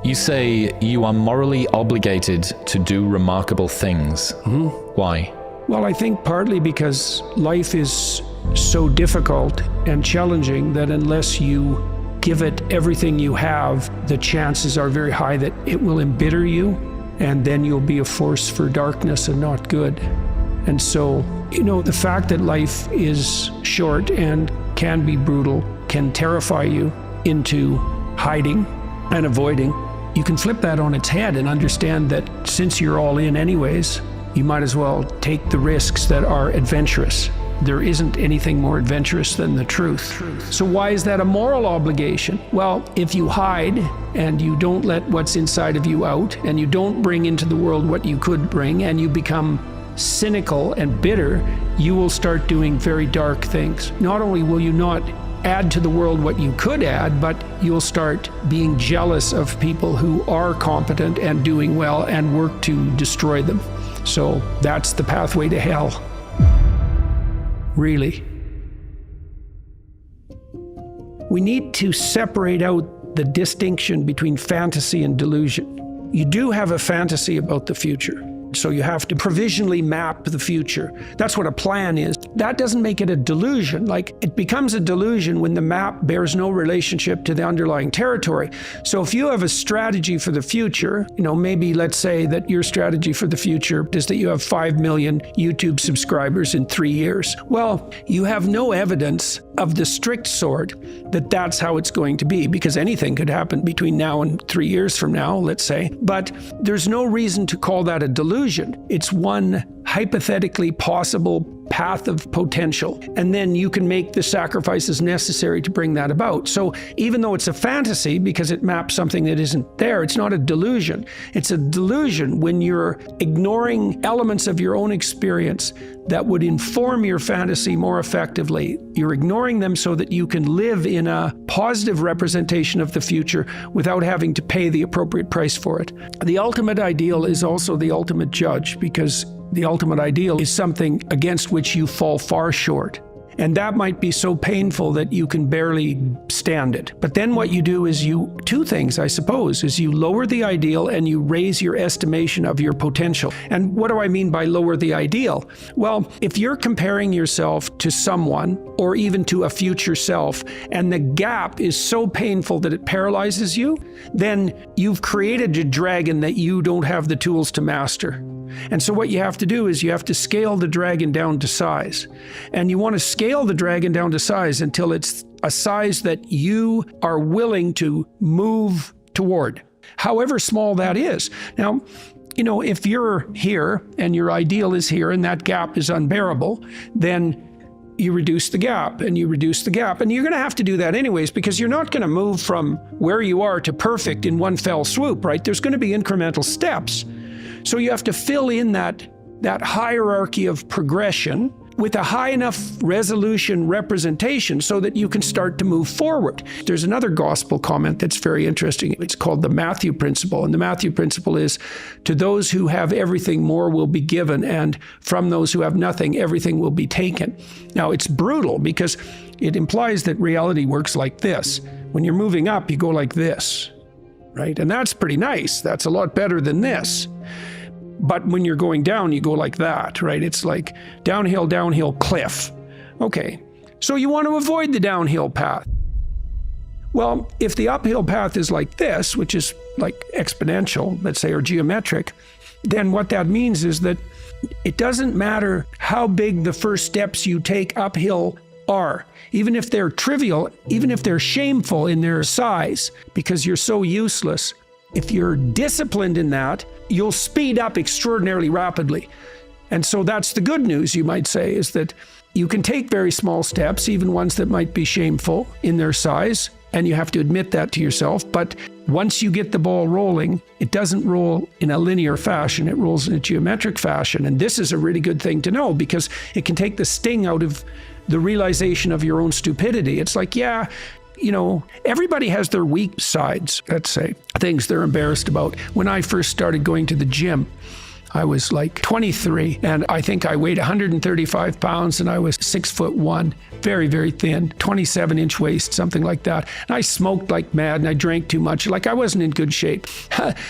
You say you are morally obligated to do remarkable things. Why? Well, I think partly because life is so difficult and challenging that unless you give it everything you have, the chances are very high that it will embitter you, and then you'll be a force for darkness and not good. And so, the fact that life is short and can be brutal can terrify you into hiding and avoiding. You can flip that on its head and understand that since you're all in anyways, you might as well take the risks that are adventurous. There isn't anything more adventurous than the truth. So why is that a moral obligation? Well, if you hide and you don't let what's inside of you out, and you don't bring into the world what you could bring, and you become cynical and bitter, you will start doing very dark things. Not only will you not add to the world what you could add, but you'll start being jealous of people who are competent and doing well and work to destroy them. So that's the pathway to hell. Really. We need to separate out the distinction between fantasy and delusion. You do have a fantasy about the future. So you have to provisionally map the future. That's what a plan is. That doesn't make it a delusion. Like, it becomes a delusion when the map bears no relationship to the underlying territory. So if you have a strategy for the future, maybe let's say that your strategy for the future is that you have 5 million YouTube subscribers in 3 years. Well, you have no evidence of the strict sort that that's how it's going to be, because anything could happen between now and 3 years from now, let's say. But there's no reason to call that a delusion. It's one hypothetically possible path of potential, and then you can make the sacrifices necessary to bring that about. So even though it's a fantasy because it maps something that isn't there, it's not a delusion. It's a delusion when you're ignoring elements of your own experience that would inform your fantasy more effectively. You're ignoring them so that you can live in a positive representation of the future without having to pay the appropriate price for it. The ultimate ideal is also the ultimate judge, because the ultimate ideal is something against which you fall far short. And that might be so painful that you can barely stand it. But then what you do is two things, I suppose, is you lower the ideal and you raise your estimation of your potential. And what do I mean by lower the ideal? Well, if you're comparing yourself to someone or even to a future self, and the gap is so painful that it paralyzes you, then you've created a dragon that you don't have the tools to master. And so what you have to do is you have to scale the dragon down to size. And you want to scale the dragon down to size until it's a size that you are willing to move toward, however small that is. Now, if you're here and your ideal is here and that gap is unbearable, then you reduce the gap and you reduce the gap. And you're going to have to do that anyways, because you're not going to move from where you are to perfect in one fell swoop, right? There's going to be incremental steps. So you have to fill in that hierarchy of progression with a high enough resolution representation so that you can start to move forward. There's another gospel comment that's very interesting. It's called the Matthew principle. And the Matthew principle is, to those who have everything, more will be given, and from those who have nothing, everything will be taken. Now, it's brutal because it implies that reality works like this. When you're moving up, you go like this, right? And that's pretty nice. That's a lot better than this. But when you're going down, you go like that, right? It's like downhill, downhill, cliff. Okay, so you want to avoid the downhill path. Well, if the uphill path is like this, which is like exponential, let's say, or geometric, then what that means is that it doesn't matter how big the first steps you take uphill are, even if they're trivial, even if they're shameful in their size, because you're so useless. If you're disciplined in that, you'll speed up extraordinarily rapidly. And so that's the good news, you might say, is that you can take very small steps, even ones that might be shameful in their size, and you have to admit that to yourself. But once you get the ball rolling, it doesn't roll in a linear fashion, it rolls in a geometric fashion. And this is a really good thing to know, because it can take the sting out of the realization of your own stupidity. It's like, yeah, everybody has their weak sides, let's say, things they're embarrassed about. When I first started going to the gym, I was like 23, and I think I weighed 135 pounds, and I was 6'1", very, very thin, 27-inch waist, something like that. And I smoked like mad, and I drank too much. Like, I wasn't in good shape.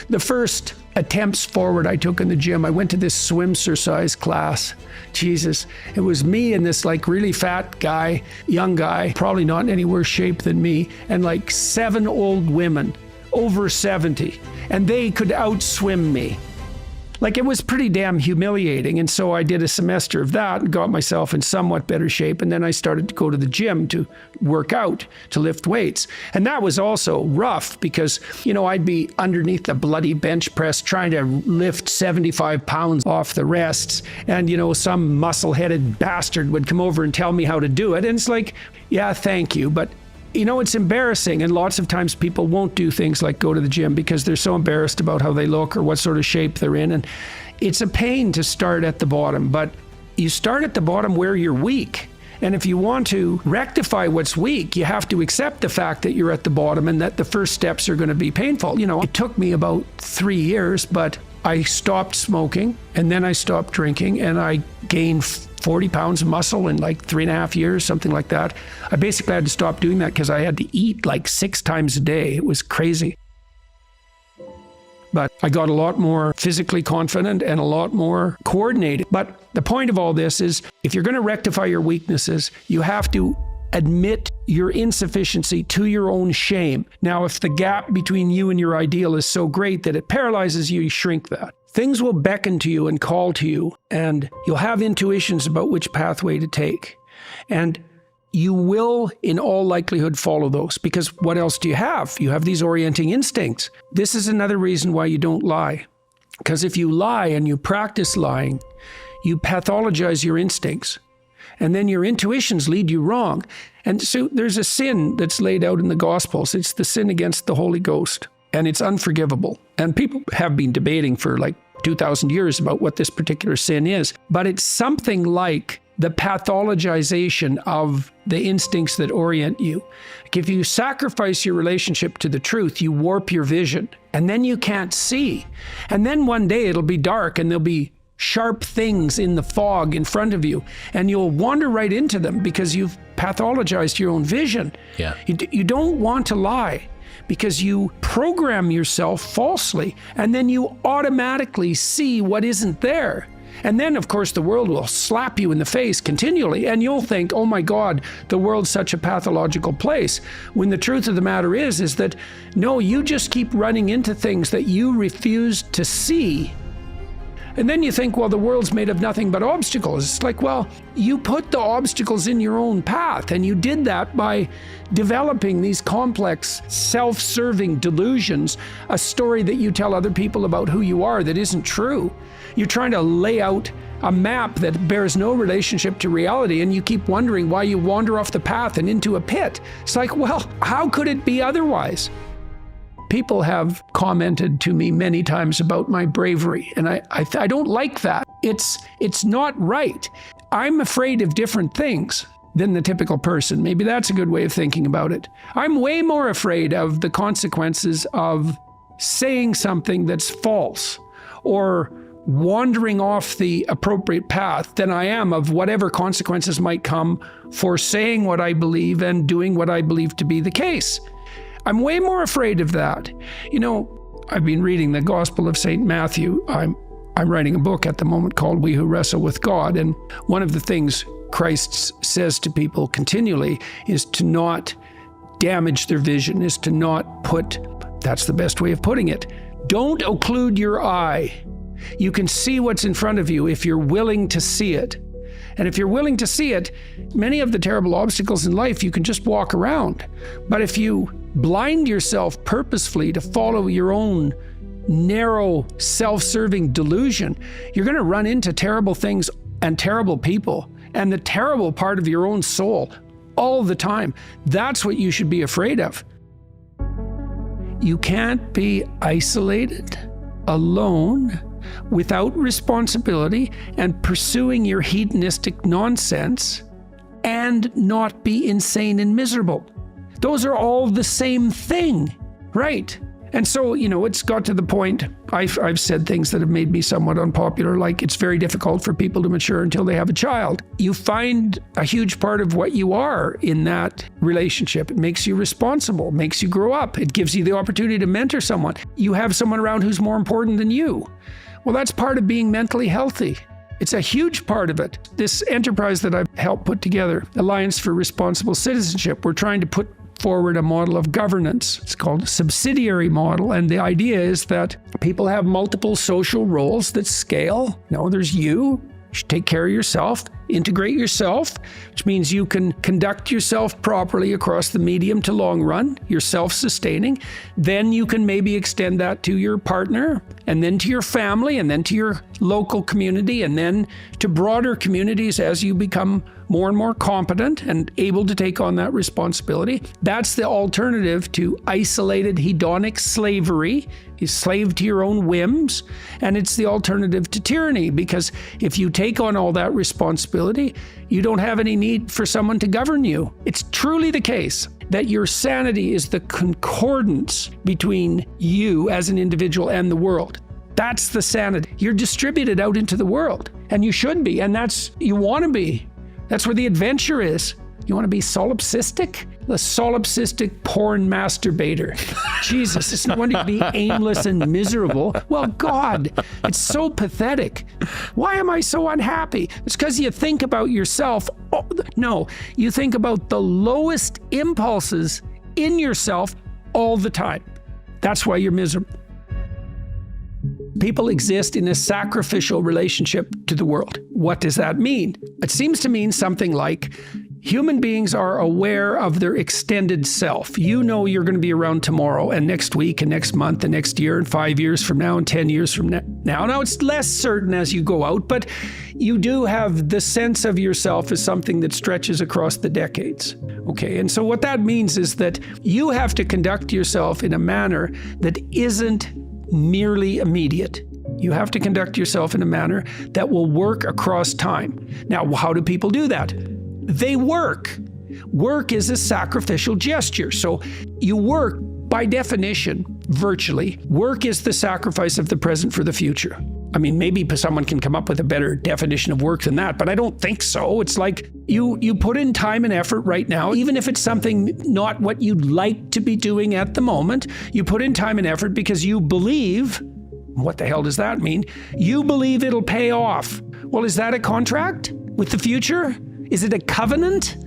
The first attempts forward I took in the gym, I went to this swimsurcise class. Jesus, it was me and this like really fat guy, young guy, probably not in any worse shape than me, and like 7 old women, over 70, and they could outswim me. Like, it was pretty damn humiliating. And so I did a semester of that and got myself in somewhat better shape. And then I started to go to the gym to work out, to lift weights. And that was also rough because, you know, I'd be underneath the bloody bench press trying to lift 75 pounds off the rests. And, you know, some muscle-headed bastard would come over and tell me how to do it. And it's like, yeah, thank you. But you know, it's embarrassing, and lots of times people won't do things like go to the gym because they're so embarrassed about how they look or what sort of shape they're in, and it's a pain to start at the bottom, but you start at the bottom where you're weak. And if you want to rectify what's weak, you have to accept the fact that you're at the bottom and that the first steps are going to be painful. You know, it took me about 3 years, but I stopped smoking, and then I stopped drinking, and I gained 40 pounds of muscle in like 3.5 years, something like that. I basically had to stop doing that because I had to eat like 6 times a day. It was crazy. But I got a lot more physically confident and a lot more coordinated. But the point of all this is, if you're going to rectify your weaknesses, you have to admit your insufficiency to your own shame. Now, if the gap between you and your ideal is so great that it paralyzes you, you shrink that. Things will beckon to you and call to you, and you'll have intuitions about which pathway to take. And you will, in all likelihood, follow those, because what else do you have? You have these orienting instincts. This is another reason why you don't lie. Because if you lie and you practice lying, you pathologize your instincts. And then your intuitions lead you wrong. And so there's a sin that's laid out in the Gospels. It's the sin against the Holy Ghost. And it's unforgivable. And people have been debating for like 2,000 years about what this particular sin is. But it's something like the pathologization of the instincts that orient you. Like, if you sacrifice your relationship to the truth, you warp your vision. And then you can't see. And then one day it'll be dark and there'll be sharp things in the fog in front of you, and you'll wander right into them because you've pathologized your own vision. Yeah. You don't want to lie because you program yourself falsely, and then you automatically see what isn't there. And then, of course, the world will slap you in the face continually, and you'll think, oh my God, the world's such a pathological place. When the truth of the matter is that, no, you just keep running into things that you refuse to see. And then you think, well, the world's made of nothing but obstacles. It's like, well, you put the obstacles in your own path, and you did that by developing these complex, self-serving delusions, a story that you tell other people about who you are that isn't true. You're trying to lay out a map that bears no relationship to reality, and you keep wondering why you wander off the path and into a pit. It's like, well, how could it be otherwise? People have commented to me many times about my bravery, and I don't like that. It's not right. I'm afraid of different things than the typical person. Maybe that's a good way of thinking about it. I'm way more afraid of the consequences of saying something that's false or wandering off the appropriate path than I am of whatever consequences might come for saying what I believe and doing what I believe to be the case. I'm way more afraid of that. You know, I've been reading the Gospel of St. Matthew. I'm writing a book at the moment called We Who Wrestle with God. And one of the things Christ says to people continually is to not damage their vision, is to not put, that's the best way of putting it, don't occlude your eye. You can see what's in front of you if you're willing to see it. And if you're willing to see it, many of the terrible obstacles in life, you can just walk around. But if you blind yourself purposefully to follow your own narrow, self-serving delusion, you're going to run into terrible things and terrible people and the terrible part of your own soul all the time. That's what you should be afraid of. You can't be isolated, alone, without responsibility and pursuing your hedonistic nonsense and not be insane and miserable. Those are all the same thing, right? And so, it's got to the point, I've said things that have made me somewhat unpopular, like it's very difficult for people to mature until they have a child. You find a huge part of what you are in that relationship. It makes you responsible, makes you grow up. It gives you the opportunity to mentor someone. You have someone around who's more important than you. Well, that's part of being mentally healthy. It's a huge part of it. This enterprise that I've helped put together, Alliance for Responsible Citizenship, we're trying to put forward a model of governance. It's called a subsidiary model. And the idea is that people have multiple social roles that scale. There's you. You should take care of yourself, integrate yourself, which means you can conduct yourself properly across the medium to long run. You're self-sustaining. Then you can maybe extend that to your partner, and then to your family, and then to your local community, and then to broader communities as you become more and more competent and able to take on that responsibility. That's the alternative to isolated hedonic slavery. You're slave to your own whims. And it's the alternative to tyranny, because if you take on all that responsibility, you don't have any need for someone to govern you. It's truly the case that your sanity is the concordance between you as an individual and the world. That's the sanity. You're distributed out into the world, and you should be, and you want to be. That's where the adventure is. You want to be solipsistic? The solipsistic porn masturbator. Jesus, it's no wonder to be aimless and miserable. Well, God, it's so pathetic. Why am I so unhappy? It's because you think about yourself. Oh, no, you think about the lowest impulses in yourself all the time. That's why you're miserable. People exist in a sacrificial relationship to the world. What does that mean? It seems to mean something like human beings are aware of their extended self. You know you're going to be around tomorrow and next week and next month and next year and 5 years from now and 10 years from now. Now it's less certain as you go out, but you do have the sense of yourself as something that stretches across the decades. Okay, and so what that means is that you have to conduct yourself in a manner that isn't merely immediate. You have to conduct yourself in a manner that will work across time. Now, how do people do that? They work. Work is a sacrificial gesture. So you work, by definition, virtually. Work is the sacrifice of the present for the future. I mean, maybe someone can come up with a better definition of work than that, but I don't think so. It's like you put in time and effort right now, even if it's something not what you'd like to be doing at the moment. You put in time and effort because you believe. What the hell does that mean? You believe it'll pay off. Well, is that a contract with the future? Is it a covenant?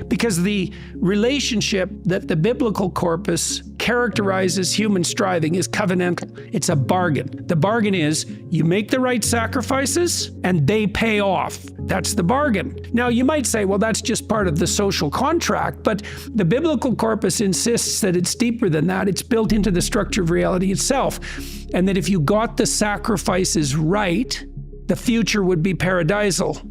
Because the relationship that the biblical corpus characterizes human striving is covenantal. It's a bargain. The bargain is you make the right sacrifices and they pay off. That's the bargain. Now, you might say, well, that's just part of the social contract, but the biblical corpus insists that it's deeper than that. It's built into the structure of reality itself. And that if you got the sacrifices right, the future would be paradisal.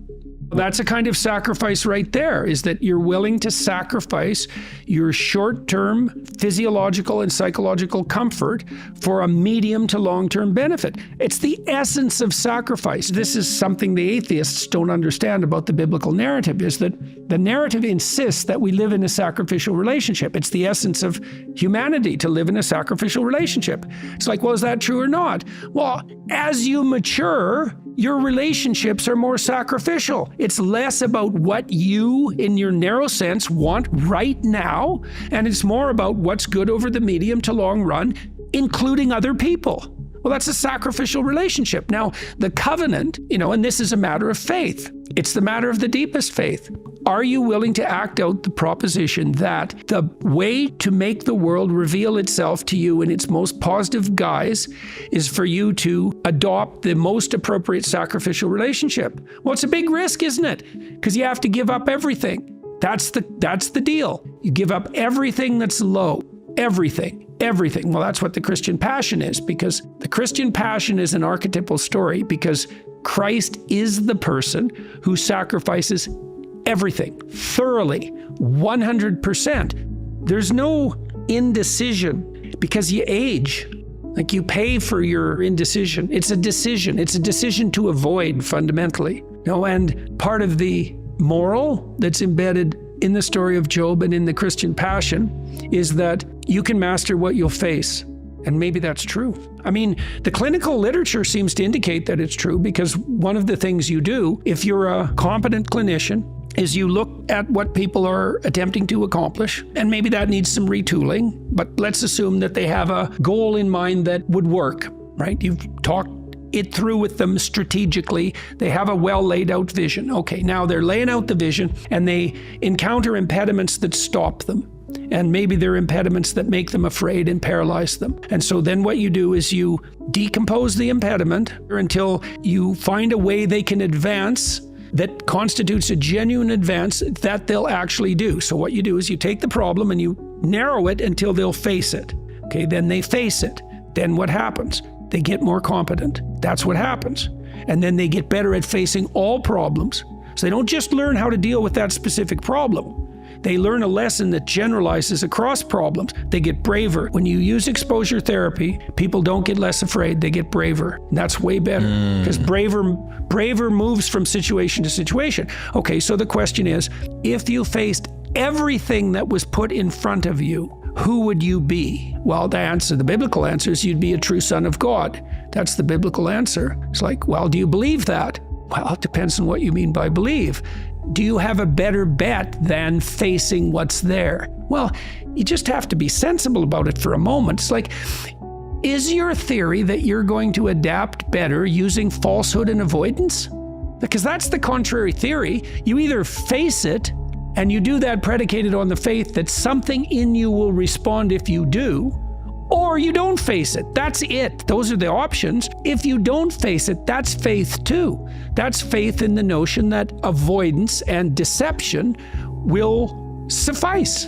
That's a kind of sacrifice right there, is that you're willing to sacrifice your short-term physiological and psychological comfort for a medium to long-term benefit. It's the essence of sacrifice. This is something the atheists don't understand about the biblical narrative, is that the narrative insists that we live in a sacrificial relationship. It's the essence of humanity to live in a sacrificial relationship. It's like, well, is that true or not? Well, as you mature, your relationships are more sacrificial. It's less about what you, in your narrow sense, want right now, and it's more about what's good over the medium to long run, including other people. Well, that's a sacrificial relationship. Now, the covenant, and this is a matter of faith. It's the matter of the deepest faith. Are you willing to act out the proposition that the way to make the world reveal itself to you in its most positive guise is for you to adopt the most appropriate sacrificial relationship? Well, it's a big risk, isn't it? Because you have to give up everything. That's the deal. You give up everything that's low. Everything. Well, that's what the Christian passion is, because the Christian passion is an archetypal story, because Christ is the person who sacrifices everything, thoroughly, 100%. There's no indecision because you age. Like, you pay for your indecision. It's a decision. It's a decision to avoid, fundamentally. And part of the moral that's embedded in the story of Job and in the Christian passion is that you can master what you'll face. And maybe that's true. I mean, the clinical literature seems to indicate that it's true, because one of the things you do, if you're a competent clinician, is you look at what people are attempting to accomplish, and maybe that needs some retooling, but let's assume that they have a goal in mind that would work, right? You've talked it through with them strategically. They have a well laid out vision. Okay, now they're laying out the vision and they encounter impediments that stop them. And maybe they're impediments that make them afraid and paralyze them. And so then what you do is you decompose the impediment until you find a way they can advance that constitutes a genuine advance that they'll actually do. So what you do is you take the problem and you narrow it until they'll face it. Okay, then they face it. Then what happens? They get more competent. That's what happens. And then they get better at facing all problems. So they don't just learn how to deal with that specific problem. They learn a lesson that generalizes across problems. They get braver. When you use exposure therapy, people don't get less afraid, they get braver. And that's way better, because braver moves from situation to situation. Okay, so the question is, if you faced everything that was put in front of you, who would you be? Well, the biblical answer is you'd be a true son of God. That's the biblical answer. It's like, well, do you believe that? Well, it depends on what you mean by believe. Do you have a better bet than facing what's there? Well, you just have to be sensible about it for a moment. It's like, is your theory that you're going to adapt better using falsehood and avoidance? Because that's the contrary theory. You either face it, and you do that predicated on the faith that something in you will respond if you do, or you don't face it. That's it. Those are the options. If you don't face it, that's faith too. That's faith in the notion that avoidance and deception will suffice.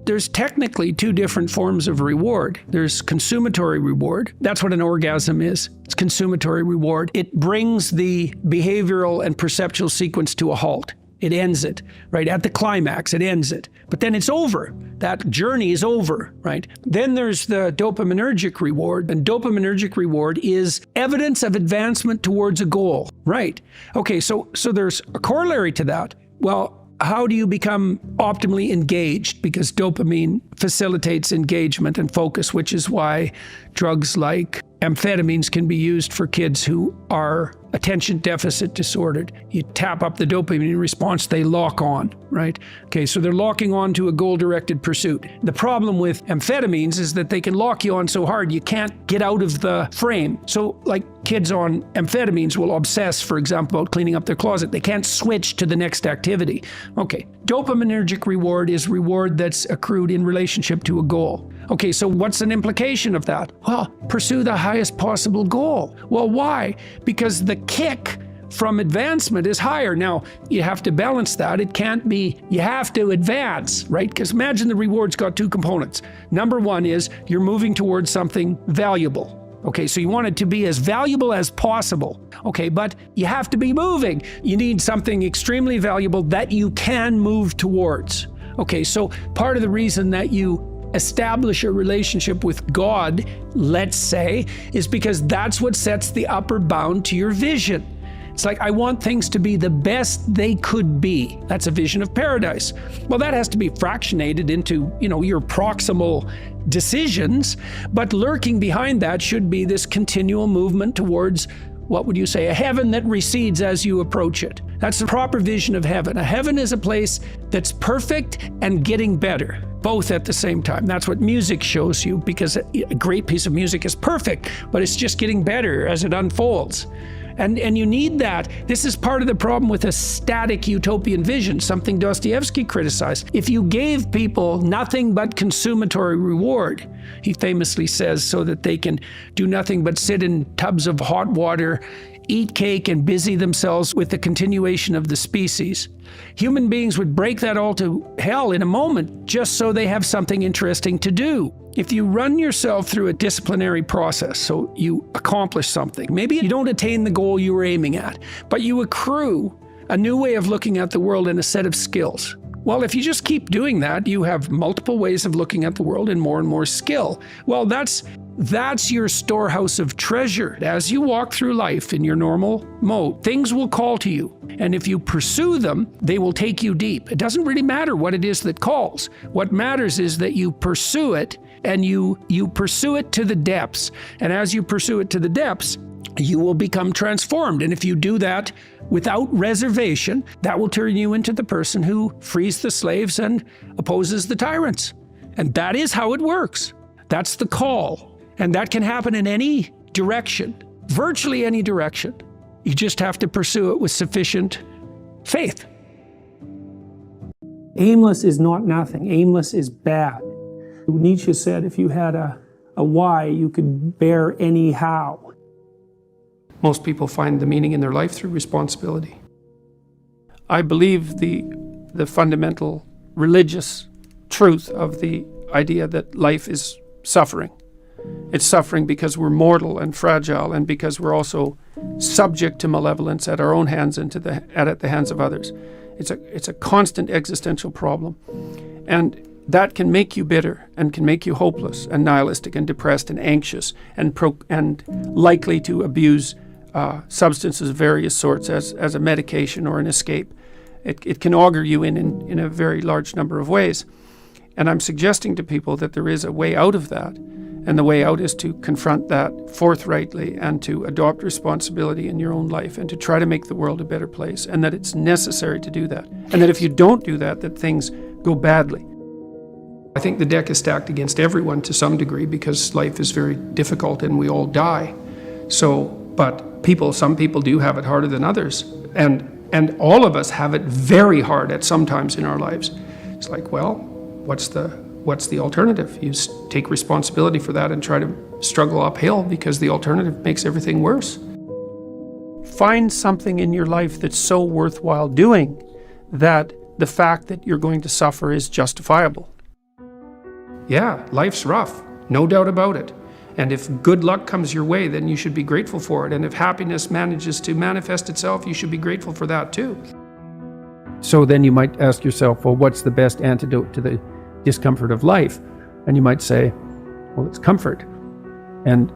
There's technically two different forms of reward. There's consummatory reward. That's what an orgasm is. It's consummatory reward. It brings the behavioral and perceptual sequence to a halt. It ends it, right? At the climax, it ends it. But then it's over. That journey is over, right? Then there's the dopaminergic reward, and dopaminergic reward is evidence of advancement towards a goal, right? Okay, so there's a corollary to that. Well, how do you become optimally engaged? Because dopamine facilitates engagement and focus, which is why drugs like amphetamines can be used for kids who are attention deficit disordered. You tap up the dopamine response, they lock on, right? Okay, so they're locking on to a goal-directed pursuit. The problem with amphetamines is that they can lock you on so hard you can't get out of the frame. So like kids on amphetamines will obsess, for example, about cleaning up their closet. They can't switch to the next activity. Okay, dopaminergic reward is reward that's accrued in relationship to a goal. Okay, so what's an implication of that? Well, pursue the highest possible goal. Well, why? Because the kick from advancement is higher. Now, you have to balance that. It can't be, you have to advance, right? Because imagine the reward's got two components. Number one is you're moving towards something valuable. Okay, so you want it to be as valuable as possible. Okay, but you have to be moving. You need something extremely valuable that you can move towards. Okay, so part of the reason that you establish a relationship with God, let's say, is because that's what sets the upper bound to your vision. It's like, I want things to be the best they could be. That's a vision of paradise. Well, that has to be fractionated into, your proximal decisions, but lurking behind that should be this continual movement towards, what would you say, a heaven that recedes as you approach it. That's the proper vision of heaven. A heaven is a place that's perfect and getting better, both at the same time. That's what music shows you, because a great piece of music is perfect, but it's just getting better as it unfolds. And you need that. This is part of the problem with a static utopian vision, something Dostoevsky criticized. If you gave people nothing but consummatory reward, he famously says, so that they can do nothing but sit in tubs of hot water, eat cake, and busy themselves with the continuation of the species, human beings would break that all to hell in a moment just so they have something interesting to do. If you run yourself through a disciplinary process, so you accomplish something, maybe you don't attain the goal you were aiming at, but you accrue a new way of looking at the world and a set of skills. Well, if you just keep doing that, you have multiple ways of looking at the world and more skill. Well, that's your storehouse of treasure. As you walk through life in your normal mode, things will call to you. And if you pursue them, they will take you deep. It doesn't really matter what it is that calls. What matters is that you pursue it and you pursue it to the depths. And as you pursue it to the depths, you will become transformed. And if you do that without reservation, that will turn you into the person who frees the slaves and opposes the tyrants. And that is how it works. That's the call. And that can happen in any direction, virtually any direction. You just have to pursue it with sufficient faith. Aimless is not nothing. Aimless is bad. Nietzsche said if you had a why, you could bear any how. Most people find the meaning in their life through responsibility. I believe the fundamental religious truth of the idea that life is suffering. It's suffering because we're mortal and fragile, and because we're also subject to malevolence at our own hands and at the hands of others. It's a constant existential problem. And that can make you bitter and can make you hopeless and nihilistic and depressed and anxious and likely to abuse substances of various sorts as a medication or an escape. It can augur you in a very large number of ways. And I'm suggesting to people that there is a way out of that. And the way out is to confront that forthrightly and to adopt responsibility in your own life and to try to make the world a better place, and that it's necessary to do that. And that if you don't do that, that things go badly. I think the deck is stacked against everyone to some degree because life is very difficult and we all die. But some people do have it harder than others. And all of us have it very hard at some times in our lives. It's like, well, what's the alternative? You take responsibility for that and try to struggle uphill, because the alternative makes everything worse. Find something in your life that's so worthwhile doing that the fact that you're going to suffer is justifiable. Yeah, life's rough, no doubt about it. And if good luck comes your way, then you should be grateful for it. And if happiness manages to manifest itself, you should be grateful for that too. So then you might ask yourself, well, what's the best antidote to the discomfort of life? And you might say, well, it's comfort. And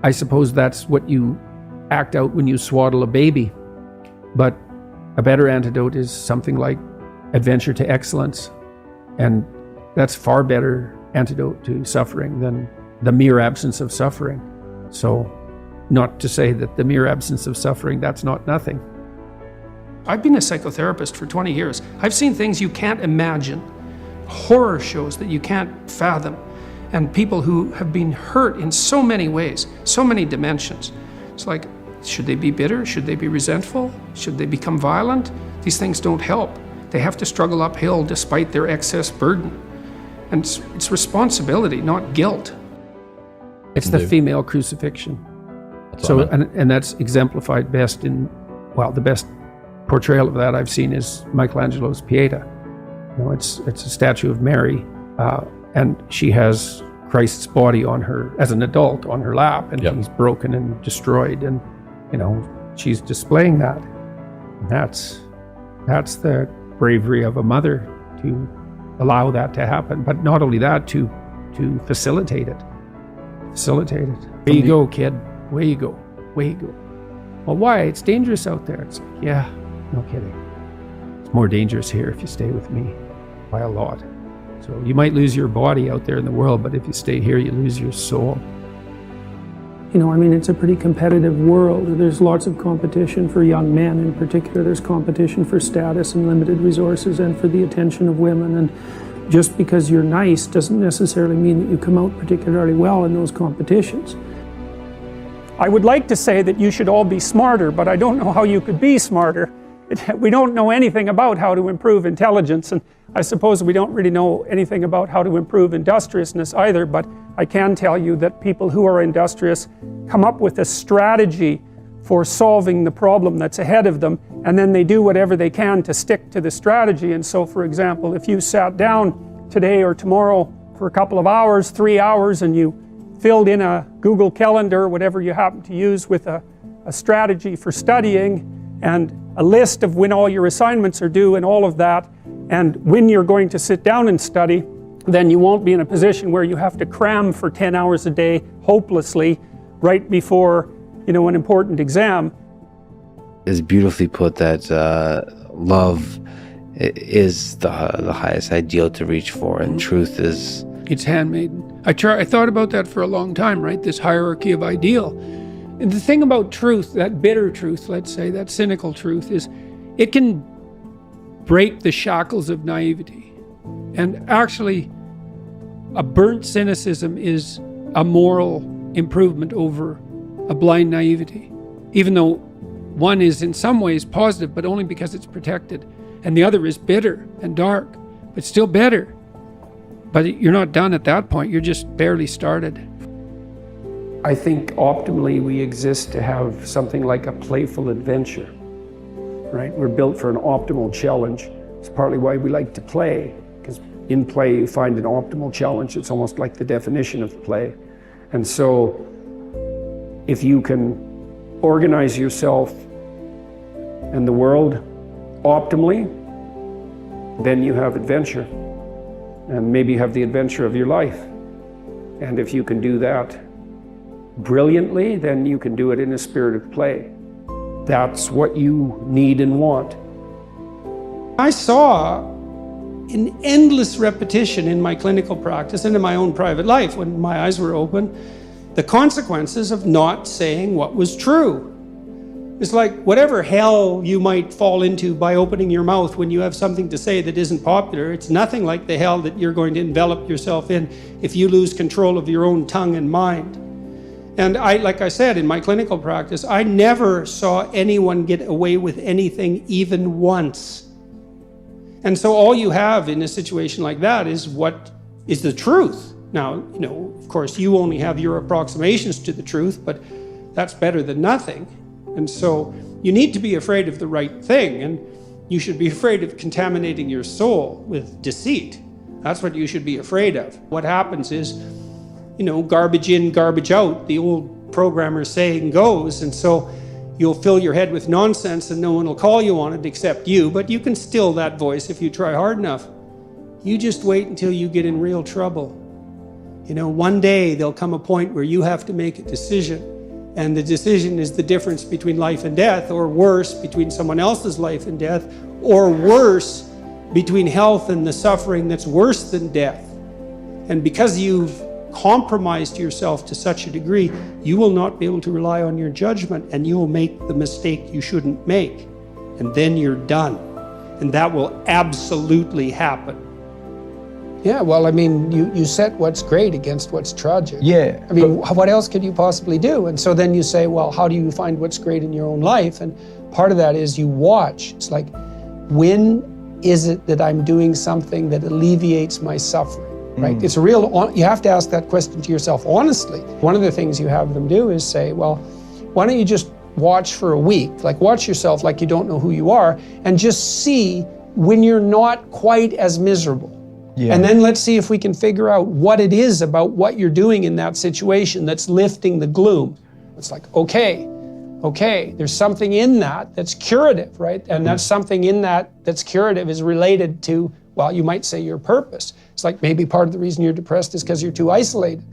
I suppose that's what you act out when you swaddle a baby. But a better antidote is something like adventure to excellence. And that's far better antidote to suffering than the mere absence of suffering. So not to say that the mere absence of suffering, that's not nothing. I've been a psychotherapist for 20 years. I've seen things you can't imagine, horror shows that you can't fathom, and people who have been hurt in so many ways, so many dimensions. It's like, should they be bitter? Should they be resentful? Should they become violent? These things don't help. They have to struggle uphill despite their excess burden. And it's responsibility, not guilt. It's the female crucifixion. And that's exemplified best in, well, the best portrayal of that I've seen is Michelangelo's Pieta. It's a statue of Mary, and she has Christ's body on her, as an adult, on her lap, and he's broken and destroyed, and she's displaying that. And that's the bravery of a mother, to allow that to happen. But not only that, to facilitate it. Away you go, kid. Away you go. Away you go. Well, why? It's dangerous out there. It's like, yeah, no kidding. It's more dangerous here if you stay with me, by a lot. So you might lose your body out there in the world, but if you stay here, you lose your soul. It's a pretty competitive world. There's lots of competition for young men in particular. There's competition for status and limited resources and for the attention of women. And just because you're nice doesn't necessarily mean that you come out particularly well in those competitions. I would like to say that you should all be smarter, but I don't know how you could be smarter. We don't know anything about how to improve intelligence, and I suppose we don't really know anything about how to improve industriousness either, but I can tell you that people who are industrious come up with a strategy for solving the problem that's ahead of them, and then they do whatever they can to stick to the strategy. And so, for example, if you sat down today or tomorrow for a couple of hours, 3 hours, and you filled in a Google Calendar, whatever you happen to use, with a strategy for studying, and a list of when all your assignments are due and all of that, and when you're going to sit down and study, then you won't be in a position where you have to cram for 10 hours a day hopelessly right before, an important exam. It's beautifully put that love is the highest ideal to reach for, and truth is... It's handmaiden. I thought about that for a long time, right? This hierarchy of ideal. And the thing about truth, that bitter truth, let's say, that cynical truth, is it can break the shackles of naivety. And actually, a burnt cynicism is a moral improvement over a blind naivety, even though one is in some ways positive, but only because it's protected. And the other is bitter and dark, but still better. But you're not done at that point. You're just barely started. I think optimally we exist to have something like a playful adventure, right? We're built for an optimal challenge. It's partly why we like to play, because in play you find an optimal challenge. It's almost like the definition of play. And so if you can organize yourself and the world optimally, then you have adventure, and maybe you have the adventure of your life. And if you can do that brilliantly, then you can do it in a spirit of play. That's what you need and want. I saw an endless repetition in my clinical practice and in my own private life, when my eyes were open, the consequences of not saying what was true. It's like whatever hell you might fall into by opening your mouth when you have something to say that isn't popular, it's nothing like the hell that you're going to envelop yourself in if you lose control of your own tongue and mind. And like I said, in my clinical practice, I never saw anyone get away with anything even once. And so all you have in a situation like that is what is the truth. Now, of course, you only have your approximations to the truth, but that's better than nothing. And so you need to be afraid of the right thing, and you should be afraid of contaminating your soul with deceit. That's what you should be afraid of. What happens is, garbage in, garbage out, the old programmer saying goes, and so you'll fill your head with nonsense and no one will call you on it except you, but you can still that voice if you try hard enough. You just wait until you get in real trouble. One day there'll come a point where you have to make a decision. And the decision is the difference between life and death, or worse, between someone else's life and death, or worse, between health and the suffering that's worse than death. And because you've compromised yourself to such a degree, you will not be able to rely on your judgment, and you will make the mistake you shouldn't make. And then you're done. And that will absolutely happen. Yeah, well, you set what's great against what's tragic. Yeah. What else could you possibly do? And so then you say, well, how do you find what's great in your own life? And part of that is you watch. It's like, when is it that I'm doing something that alleviates my suffering, right? It's you have to ask that question to yourself honestly. One of the things you have them do is say, well, why don't you just watch for a week? Like, watch yourself like you don't know who you are, and just see when you're not quite as miserable. Yeah. And then let's see if we can figure out what it is about what you're doing in that situation that's lifting the gloom. It's like, okay, there's something in that that's curative, right? And that's something in that's curative is related to, well, you might say your purpose. It's like maybe part of the reason you're depressed is because you're too isolated.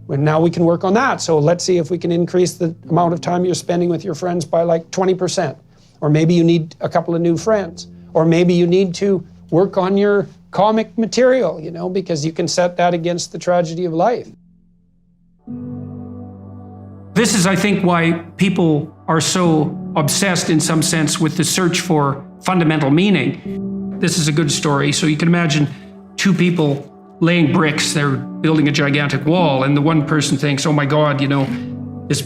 Well, now we can work on that. So let's see if we can increase the amount of time you're spending with your friends by like 20%. Or maybe you need a couple of new friends. Or maybe you need to work on your comic material, because you can set that against the tragedy of life. This is, I think, why people are so obsessed in some sense with the search for fundamental meaning. This is a good story. So you can imagine two people laying bricks, they're building a gigantic wall, and the one person thinks, oh my God, this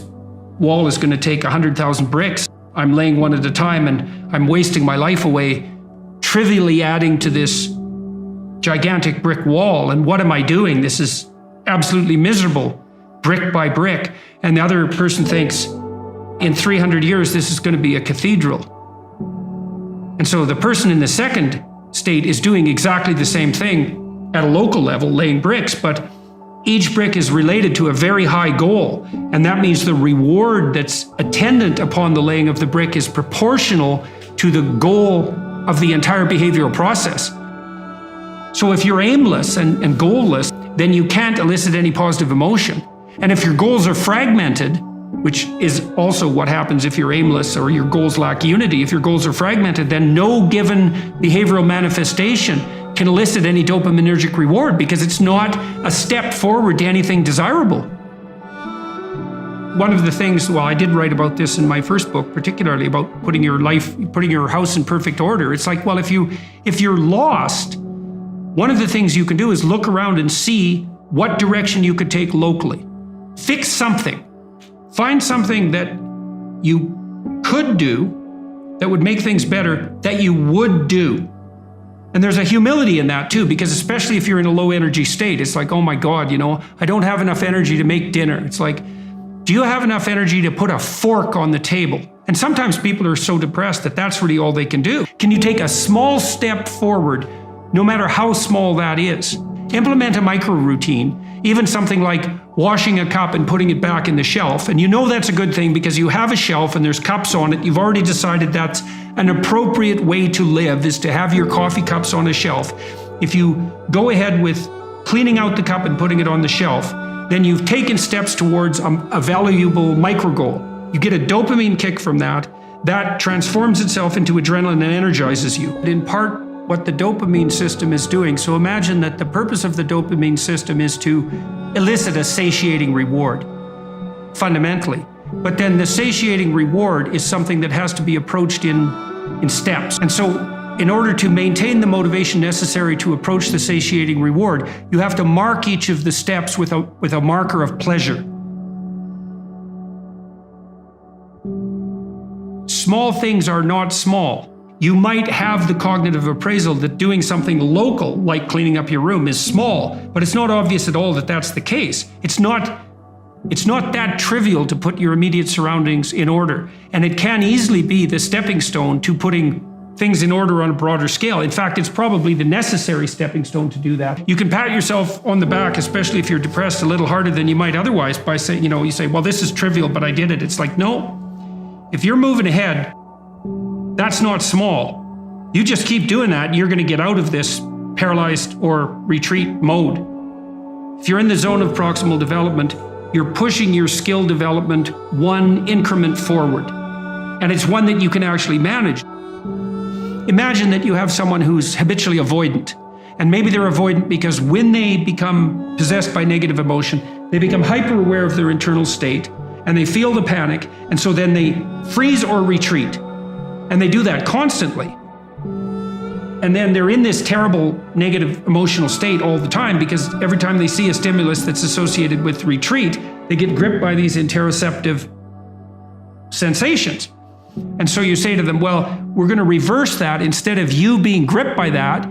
wall is going to take 100,000 bricks. I'm laying one at a time and I'm wasting my life away, trivially adding to this gigantic brick wall. And what am I doing? This is absolutely miserable, brick by brick. And the other person thinks, in 300 years, this is going to be a cathedral. And so the person in the second state is doing exactly the same thing at a local level, laying bricks, but each brick is related to a very high goal. And that means the reward that's attendant upon the laying of the brick is proportional to the goal of the entire behavioral process. So if you're aimless and goalless, then you can't elicit any positive emotion. And if your goals are fragmented, which is also what happens if you're aimless or your goals lack unity, if your goals are fragmented, then no given behavioral manifestation can elicit any dopaminergic reward because it's not a step forward to anything desirable. One of the things, well, I did write about this in my first book, particularly about putting your house in perfect order. It's like, well, if you're lost, one of the things you can do is look around and see what direction you could take locally. Fix something. Find something that you could do that would make things better that you would do. And there's a humility in that too, because especially if you're in a low energy state, it's like, oh my God, I don't have enough energy to make dinner. It's like, do you have enough energy to put a fork on the table? And sometimes people are so depressed that that's really all they can do. Can you take a small step forward, no matter how small that is? Implement a micro routine, even something like washing a cup and putting it back in the shelf. And that's a good thing because you have a shelf and there's cups on it. You've already decided that's an appropriate way to live, is to have your coffee cups on a shelf. If you go ahead with cleaning out the cup and putting it on the shelf, then you've taken steps towards a valuable micro goal. You get a dopamine kick from that. That transforms itself into adrenaline and energizes you. In part, what the dopamine system is doing. So imagine that the purpose of the dopamine system is to elicit a satiating reward, fundamentally. But then the satiating reward is something that has to be approached in steps. And so in order to maintain the motivation necessary to approach the satiating reward, you have to mark each of the steps with a marker of pleasure. Small things are not small. You might have the cognitive appraisal that doing something local, like cleaning up your room, is small, but it's not obvious at all that that's the case. It's not that trivial to put your immediate surroundings in order. And it can easily be the stepping stone to putting things in order on a broader scale. In fact, it's probably the necessary stepping stone to do that. You can pat yourself on the back, especially if you're depressed, a little harder than you might otherwise by saying, you say, well, this is trivial, but I did it. It's like, no, if you're moving ahead, that's not small. You just keep doing that, you're going to get out of this paralyzed or retreat mode. If you're in the zone of proximal development, you're pushing your skill development one increment forward. And it's one that you can actually manage. Imagine that you have someone who's habitually avoidant. And maybe they're avoidant because when they become possessed by negative emotion, they become hyper aware of their internal state and they feel the panic. And so then they freeze or retreat. And they do that constantly. And then they're in this terrible negative emotional state all the time because every time they see a stimulus that's associated with retreat, they get gripped by these interoceptive sensations. And so you say to them, well, we're going to reverse that. Instead of you being gripped by that,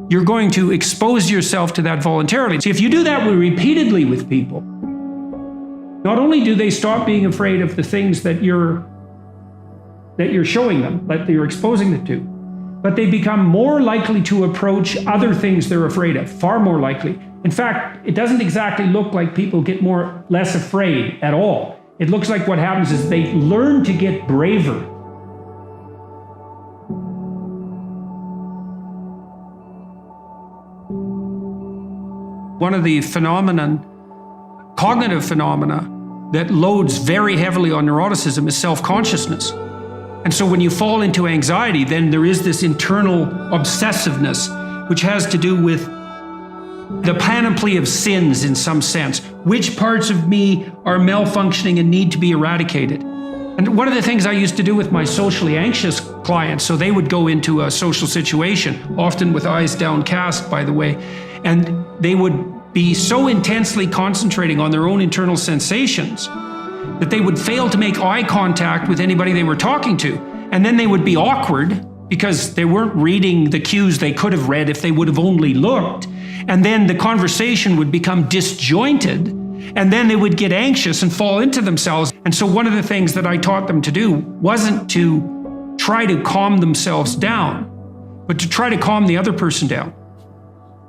you're going to expose yourself to that voluntarily. So if you do that repeatedly with people, not only do they stop being afraid of the things that you're showing them, that you're exposing them to, but they become more likely to approach other things they're afraid of, far more likely. In fact, it doesn't exactly look like people get less afraid at all. It looks like what happens is they learn to get braver. One of the cognitive phenomena that loads very heavily on neuroticism is self-consciousness. And so when you fall into anxiety, then there is this internal obsessiveness, which has to do with the panoply of sins in some sense. Which parts of me are malfunctioning and need to be eradicated? And one of the things I used to do with my socially anxious clients, so they would go into a social situation, often with eyes downcast, by the way, and they would be so intensely concentrating on their own internal sensations that they would fail to make eye contact with anybody they were talking to. And then they would be awkward because they weren't reading the cues they could have read if they would have only looked. And then the conversation would become disjointed. And then they would get anxious and fall into themselves. And so one of the things that I taught them to do wasn't to try to calm themselves down, but to try to calm the other person down.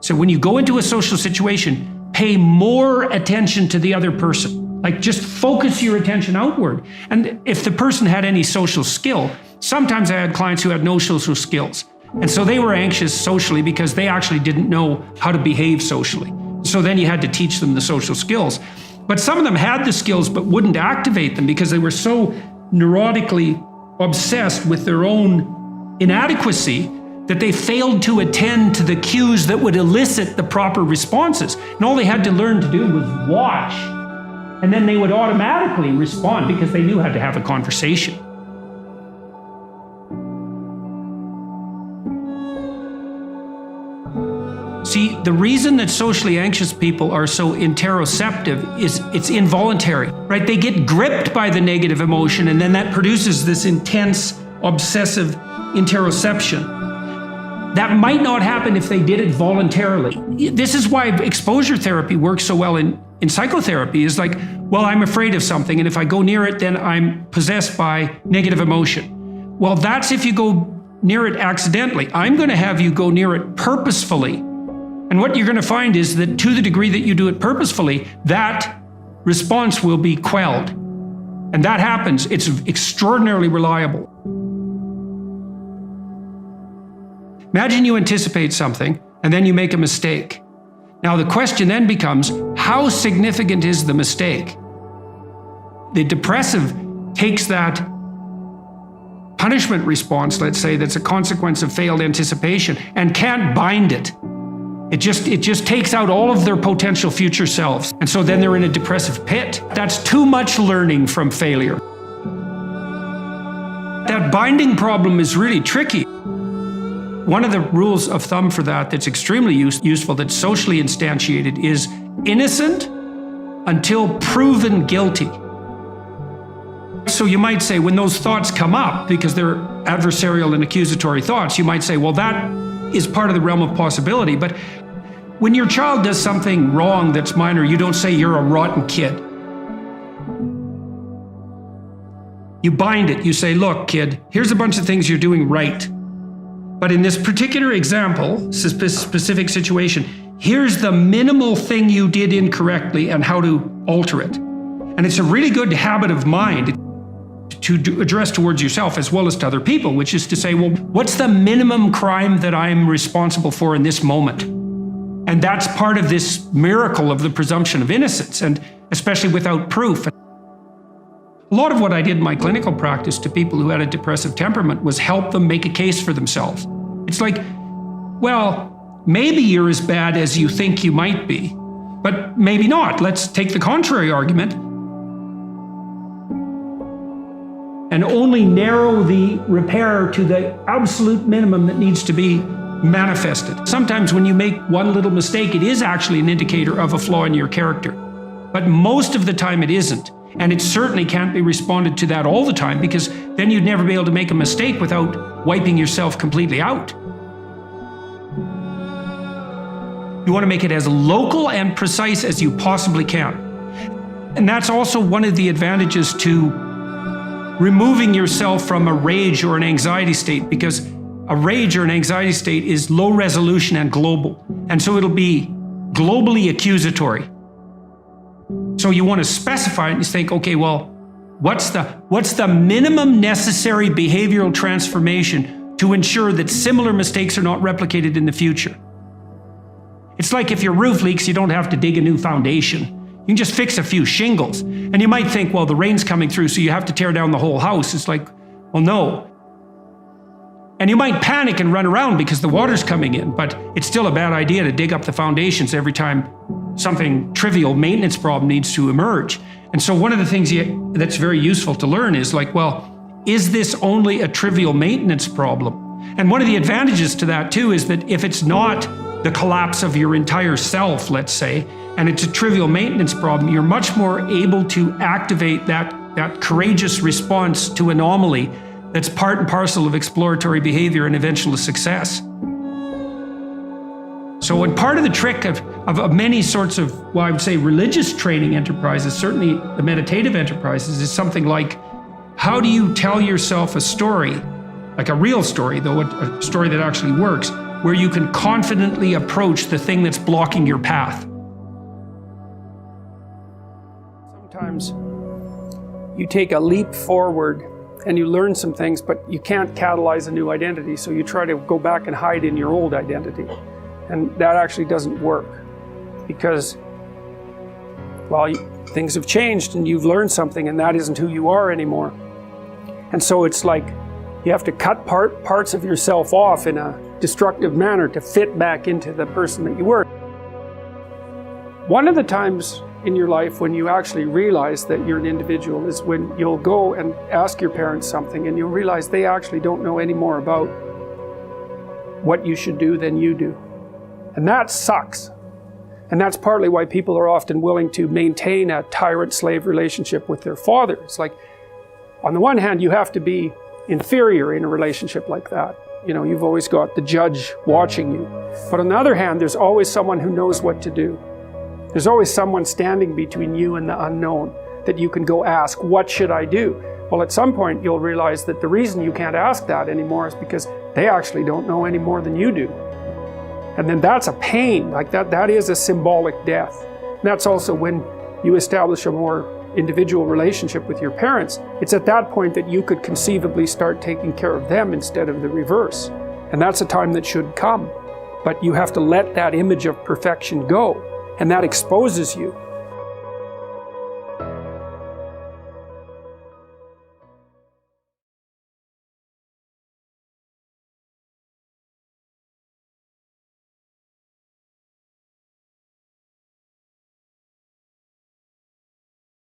So when you go into a social situation, pay more attention to the other person. Like just focus your attention outward. And if the person had any social skill, sometimes I had clients who had no social skills. And so they were anxious socially because they actually didn't know how to behave socially. So then you had to teach them the social skills. But some of them had the skills but wouldn't activate them because they were so neurotically obsessed with their own inadequacy that they failed to attend to the cues that would elicit the proper responses. And all they had to learn to do was watch. And then they would automatically respond because they knew how to have a conversation. See, the reason that socially anxious people are so interoceptive is it's involuntary, right? They get gripped by the negative emotion, and then that produces this intense, obsessive interoception. That might not happen if they did it voluntarily. This is why exposure therapy works so well in psychotherapy. Is like, well, I'm afraid of something, and if I go near it, then I'm possessed by negative emotion. Well, that's if you go near it accidentally. I'm going to have you go near it purposefully. And what you're going to find is that to the degree that you do it purposefully, that response will be quelled. And that happens. It's extraordinarily reliable. Imagine you anticipate something and then you make a mistake. Now the question then becomes, how significant is the mistake? The depressive takes that punishment response, let's say, that's a consequence of failed anticipation, and can't bind it. It just takes out all of their potential future selves. And so then they're in a depressive pit. That's too much learning from failure. That binding problem is really tricky. One of the rules of thumb for that that's extremely useful, that's socially instantiated, is innocent until proven guilty. So you might say, when those thoughts come up, because they're adversarial and accusatory thoughts, you might say, well, that is part of the realm of possibility. But when your child does something wrong that's minor, you don't say you're a rotten kid. You bind it. You say, look, kid, here's a bunch of things you're doing right. But in this particular example, specific situation, here's the minimal thing you did incorrectly and how to alter it. And it's a really good habit of mind to address towards yourself as well as to other people, which is to say, well, what's the minimum crime that I'm responsible for in this moment? And that's part of this miracle of the presumption of innocence, and especially without proof. A lot of what I did in my clinical practice to people who had a depressive temperament was help them make a case for themselves. It's like, well, maybe you're as bad as you think you might be, but maybe not. Let's take the contrary argument and only narrow the repair to the absolute minimum that needs to be manifested. Sometimes when you make one little mistake, it is actually an indicator of a flaw in your character. But most of the time it isn't. And it certainly can't be responded to that all the time, because then you'd never be able to make a mistake without wiping yourself completely out. You want to make it as local and precise as you possibly can. And that's also one of the advantages to removing yourself from a rage or an anxiety state, because a rage or an anxiety state is low resolution and global. And so it'll be globally accusatory. So you want to specify it and think, okay, well, what's the minimum necessary behavioral transformation to ensure that similar mistakes are not replicated in the future? It's like if your roof leaks, you don't have to dig a new foundation. You can just fix a few shingles. And you might think, well, the rain's coming through, so you have to tear down the whole house. It's like, well, no. And you might panic and run around because the water's coming in, but it's still a bad idea to dig up the foundations every time something trivial maintenance problem needs to emerge. And so one of the things that's very useful to learn is like, well, is this only a trivial maintenance problem? And one of the advantages to that too is that if it's not the collapse of your entire self, let's say, and it's a trivial maintenance problem, you're much more able to activate that courageous response to anomaly that's part and parcel of exploratory behavior and eventual success. So, and part of the trick of many sorts of, well, I would say religious training enterprises, certainly the meditative enterprises, is something like, how do you tell yourself a story, like a real story, though a story that actually works, where you can confidently approach the thing that's blocking your path? Sometimes you take a leap forward and you learn some things, but you can't catalyze a new identity, so you try to go back and hide in your old identity. And that actually doesn't work because, well, things have changed and you've learned something, and that isn't who you are anymore. And so it's like you have to cut parts of yourself off in a self-destructive manner to fit back into the person that you were. One of the times in your life when you actually realize that you're an individual is when you'll go and ask your parents something and you'll realize they actually don't know any more about what you should do than you do. And that sucks. And that's partly why people are often willing to maintain a tyrant-slave relationship with their father. It's like, on the one hand, you have to be inferior in a relationship like that. You know, you've always got the judge watching you. But on the other hand, there's always someone who knows what to do. There's always someone standing between you and the unknown that you can go ask, what should I do? Well, at some point, you'll realize that the reason you can't ask that anymore is because they actually don't know any more than you do. And then that's a pain, like that is a symbolic death. And that's also when you establish a more individual relationship with your parents. It's at that point that you could conceivably start taking care of them instead of the reverse. And that's a time that should come. But you have to let that image of perfection go. And that exposes you